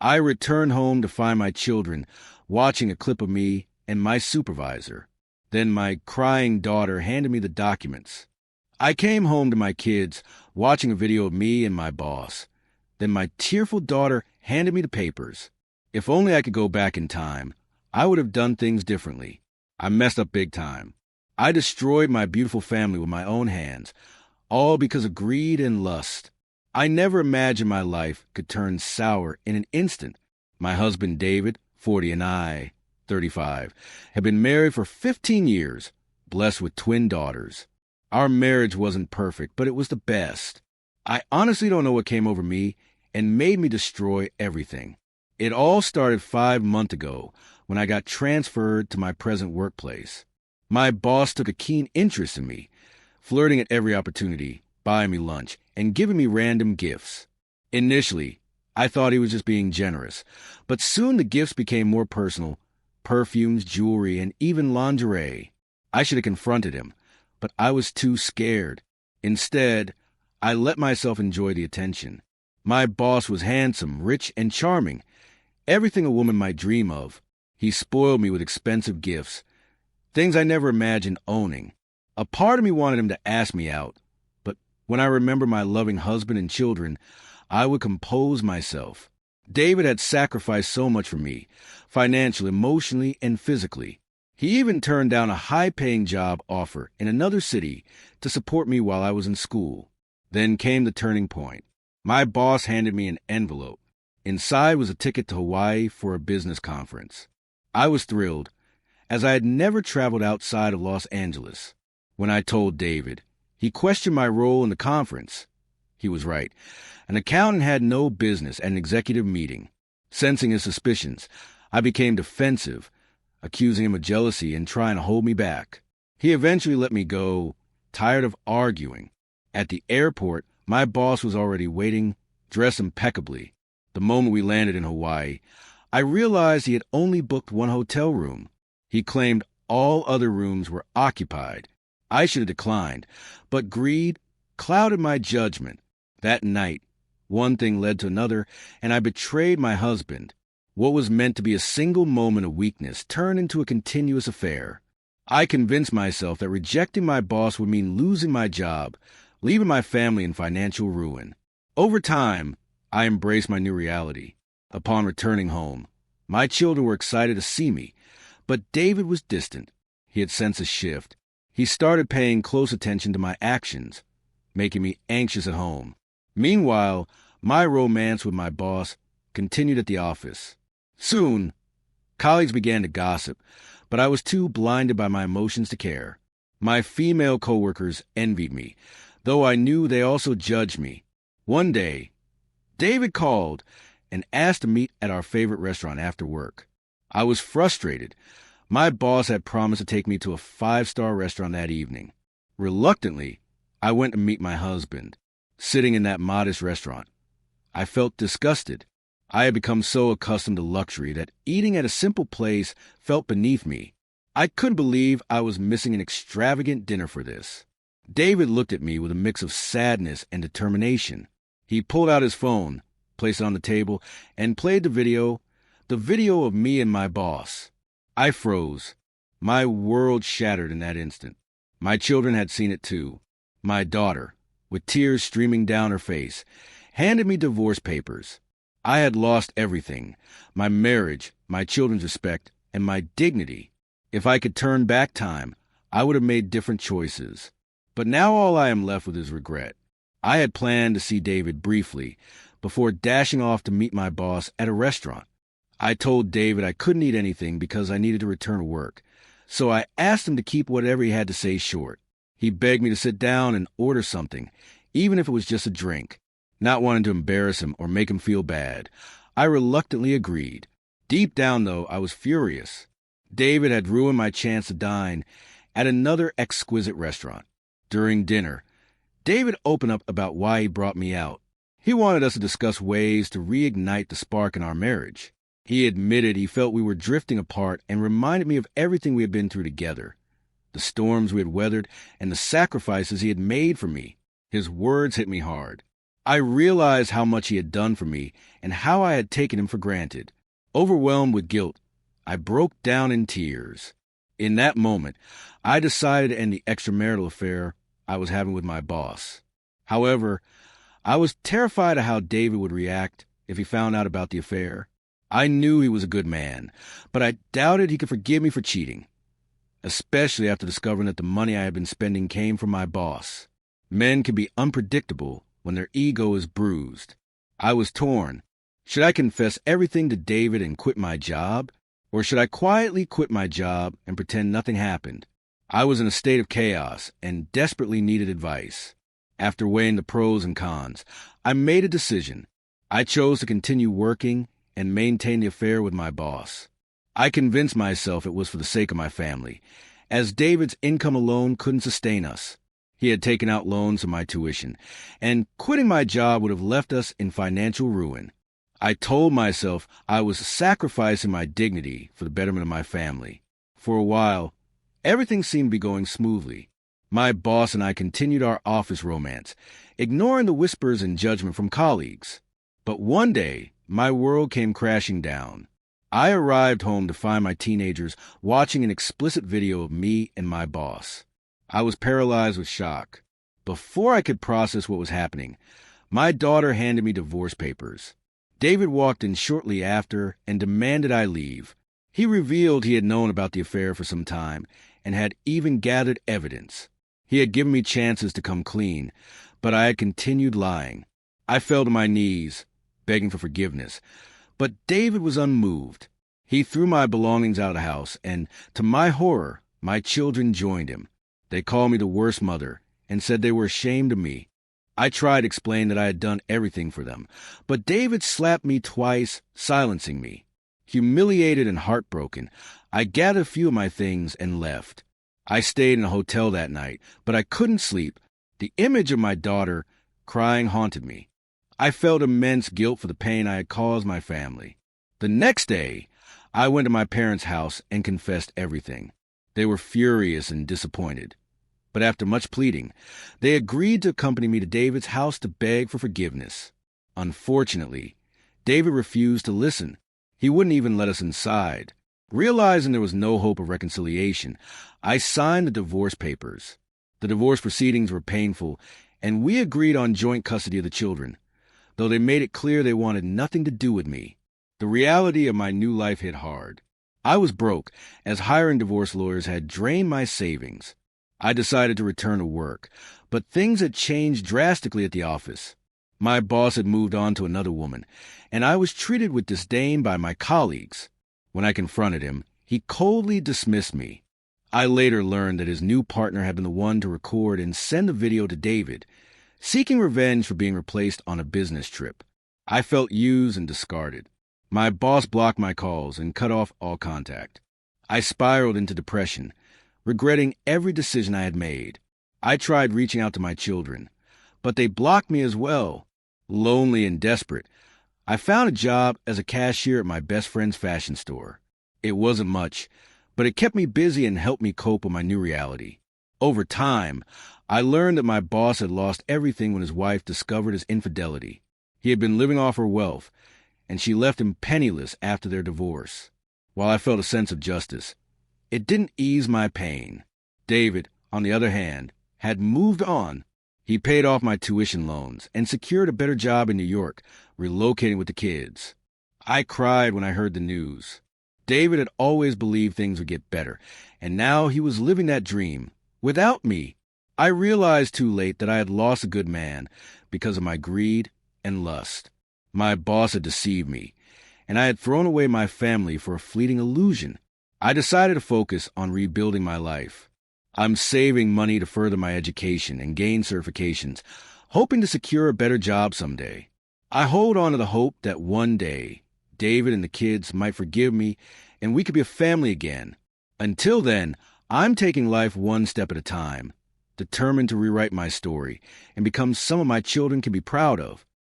I returned home to find my children watching a clip of me and my supervisor. Then my crying daughter handed me the documents. I came home to my kids watching a video of me and my boss. Then my tearful daughter handed me the papers. If only I could go back in time, I would have done things differently. I messed up big time. I destroyed my beautiful family with my own hands, all because of greed and lust. I never imagined my life could turn sour in an instant. My husband David, 40, and I, 35, had been married for 15 years, blessed with twin daughters. Our marriage wasn't perfect, but it was the best. I honestly don't know what came over me and made me destroy everything. It all started 5 months ago when I got transferred to my present workplace. My boss took a keen interest in me, flirting at every opportunity, buying me lunch, and giving me random gifts. Initially, I thought he was just being generous, but soon the gifts became more personal: perfumes, jewelry, and even lingerie. I should have confronted him, but I was too scared. Instead, I let myself enjoy the attention. My boss was handsome, rich, and charming, everything a woman might dream of. He spoiled me with expensive gifts, things I never imagined owning. A part of me wanted him to ask me out, but when I remember my loving husband and children, I would compose myself. David had sacrificed so much for me, financially, emotionally, and physically. He even turned down a high-paying job offer in another city to support me while I was in school. Then came the turning point. My boss handed me an envelope. Inside was a ticket to Hawaii for a business conference. I was thrilled, as I had never traveled outside of Los Angeles. When I told David, he questioned my role in the conference. He was right. An accountant had no business at an executive meeting. Sensing his suspicions, I became defensive, accusing him of jealousy and trying to hold me back. He eventually let me go, tired of arguing. At the airport, my boss was already waiting, dressed impeccably. The moment we landed in Hawaii, I realized he had only booked one hotel room. He claimed all other rooms were occupied. I should have declined, but greed clouded my judgment. That night, one thing led to another, and I betrayed my husband. What was meant to be a single moment of weakness turned into a continuous affair. I convinced myself that rejecting my boss would mean losing my job, leaving my family in financial ruin. Over time, I embraced my new reality. Upon returning home, my children were excited to see me, but David was distant. He had sensed a shift. He started paying close attention to my actions, making me anxious at home. Meanwhile, my romance with my boss continued at the office. Soon, colleagues began to gossip, but I was too blinded by my emotions to care. My female coworkers envied me, though I knew they also judged me. One day, David called and asked to meet at our favorite restaurant after work. I was frustrated. My boss had promised to take me to a 5-star restaurant that evening. Reluctantly, I went to meet my husband. Sitting in that modest restaurant, I felt disgusted. I had become so accustomed to luxury that eating at a simple place felt beneath me. I couldn't believe I was missing an extravagant dinner for this. David looked at me with a mix of sadness and determination. He pulled out his phone, placed it on the table, and played the video of me and my boss. I froze. My world shattered in that instant. My children had seen it too. My daughter, with tears streaming down her face, handed me divorce papers. I had lost everything: my marriage, my children's respect, and my dignity. If I could turn back time, I would have made different choices. But now all I am left with is regret. I had planned to see David briefly before dashing off to meet my boss at a restaurant. I told David I couldn't eat anything because I needed to return to work, so I asked him to keep whatever he had to say short. He begged me to sit down and order something, even if it was just a drink. Not wanting to embarrass him or make him feel bad, I reluctantly agreed. Deep down, though, I was furious. David had ruined my chance to dine at another exquisite restaurant. During dinner, David opened up about why he brought me out. He wanted us to discuss ways to reignite the spark in our marriage. He admitted he felt we were drifting apart and reminded me of everything we had been through together, the storms we had weathered and the sacrifices he had made for me. His words hit me hard. I realized how much he had done for me and how I had taken him for granted. Overwhelmed with guilt, I broke down in tears. In that moment, I decided to end the extramarital affair I was having with my boss. However, I was terrified of how David would react if he found out about the affair. I knew he was a good man, but I doubted he could forgive me for cheating, especially after discovering that the money I had been spending came from my boss. Men can be unpredictable when their ego is bruised. I was torn. Should I confess everything to David and quit my job? Or should I quietly quit my job and pretend nothing happened? I was in a state of chaos and desperately needed advice. After weighing the pros and cons, I made a decision. I chose to continue working and maintain the affair with my boss. I convinced myself it was for the sake of my family, as David's income alone couldn't sustain us. He had taken out loans for my tuition, and quitting my job would have left us in financial ruin. I told myself I was sacrificing my dignity for the betterment of my family. For a while, everything seemed to be going smoothly. My boss and I continued our office romance, ignoring the whispers and judgment from colleagues. But one day, my world came crashing down. I arrived home to find my teenagers watching an explicit video of me and my boss. I was paralyzed with shock. Before I could process what was happening, my daughter handed me divorce papers. David walked in shortly after and demanded I leave. He revealed he had known about the affair for some time and had even gathered evidence. He had given me chances to come clean, but I had continued lying. I fell to my knees, begging for forgiveness. But David was unmoved. He threw my belongings out of the house, and to my horror, my children joined him. They called me the worst mother and said they were ashamed of me. I tried to explain that I had done everything for them, but David slapped me twice, silencing me. Humiliated and heartbroken, I gathered a few of my things and left. I stayed in a hotel that night, but I couldn't sleep. The image of my daughter crying haunted me. I felt immense guilt for the pain I had caused my family. The next day, I went to my parents' house and confessed everything. They were furious and disappointed. But after much pleading, they agreed to accompany me to David's house to beg for forgiveness. Unfortunately, David refused to listen. He wouldn't even let us inside. Realizing there was no hope of reconciliation, I signed the divorce papers. The divorce proceedings were painful, and we agreed on joint custody of the children, though they made it clear they wanted nothing to do with me. The reality of my new life hit hard. I was broke, as hiring divorce lawyers had drained my savings. I decided to return to work, but things had changed drastically at the office. My boss had moved on to another woman, and I was treated with disdain by my colleagues. When I confronted him, he coldly dismissed me. I later learned that his new partner had been the one to record and send the video to David, seeking revenge for being replaced on a business trip. I felt used and discarded. My boss blocked my calls and cut off all contact. I spiraled into depression, regretting every decision I had made. I tried reaching out to my children, but they blocked me as well. Lonely and desperate, I found a job as a cashier at my best friend's fashion store. It wasn't much, but it kept me busy and helped me cope with my new reality. Over time, I learned that my boss had lost everything when his wife discovered his infidelity. He had been living off her wealth, and she left him penniless after their divorce. While I felt a sense of justice, it didn't ease my pain. David, on the other hand, had moved on. He paid off my tuition loans and secured a better job in New York, relocating with the kids. I cried when I heard the news. David had always believed things would get better, and now he was living that dream without me. I realized too late that I had lost a good man because of my greed and lust. My boss had deceived me, and I had thrown away my family for a fleeting illusion. I decided to focus on rebuilding my life. I'm saving money to further my education and gain certifications, hoping to secure a better job someday. I hold on to the hope that one day, David and the kids might forgive me and we could be a family again. Until then, I'm taking life one step at a time, determined to rewrite my story and become someone my children can be proud of.